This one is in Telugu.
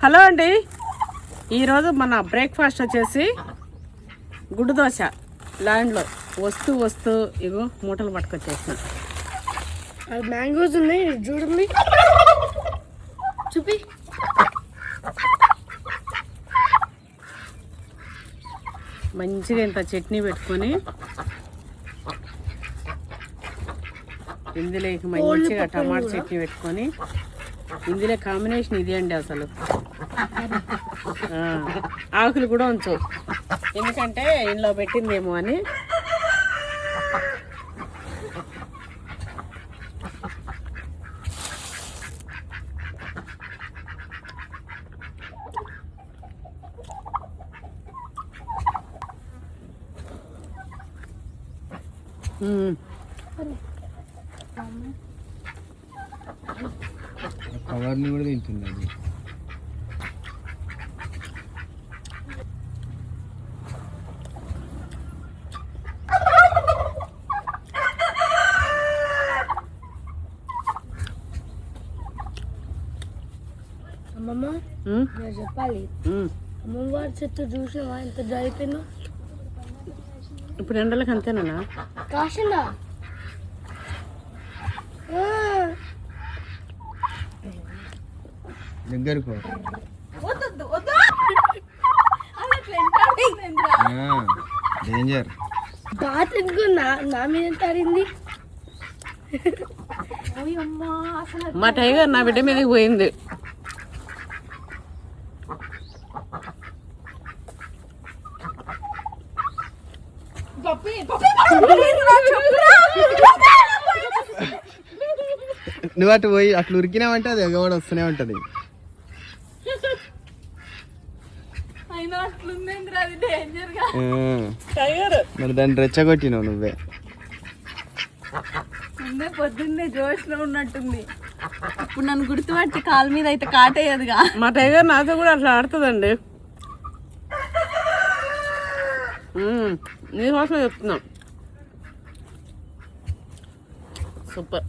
హలో అండి, ఈరోజు మన బ్రేక్ఫాస్ట్ వచ్చేసి గుడ్డు దోశ. ల్యాండ్లో వస్తూ ఇగో మూటలు పట్టుకొచ్చేసిన. అది మ్యాంగోస్ ఉన్నాయి చూడండి, చూపి. మంచిగా ఇంత చట్నీ పెట్టుకొని ఇందులోకి మంచిగా టమాటా చట్నీ పెట్టుకొని ఇందులో కాంబినేషన్ ఇది అండి. అసలు ఆకులు కూడా ఉంచు, ఎందుకంటే ఇంట్లో పెట్టిందేమో అని. కవర్ని కూడా తింటుంది అది. అమ్మమ్మ నేను చెప్పాలి, అమ్మవారి చెట్టు చూసినావా ఎంత జరిగిపోయిందో. ఇప్పుడు ఎండలకు అంతేనా కాసిందా? దగ్గరకు డేంజర్. బాత్ ఎందుకు నా మీద ఎంత ఆడింది? మా టైగర్ నా బిడ్డ మీదకి పోయింది. నువ్వు అటు పోయి అట్లా ఉరికినావంటే అది ఎగవాడు వస్తూనే ఉంటది. మరి దాన్ని రెచ్చగొట్టినావు నువ్వే. పొద్దున్నే జోష్లో ఉన్నట్టుంది. ఇప్పుడు నన్ను గుర్తుపట్టి కాలు మీద అయితే కాటేయదుగా. మా టైగర్ నాతో కూడా అట్లా ఆడుతుందండి. నీకోసమే చెప్తున్నాం. సూపర్.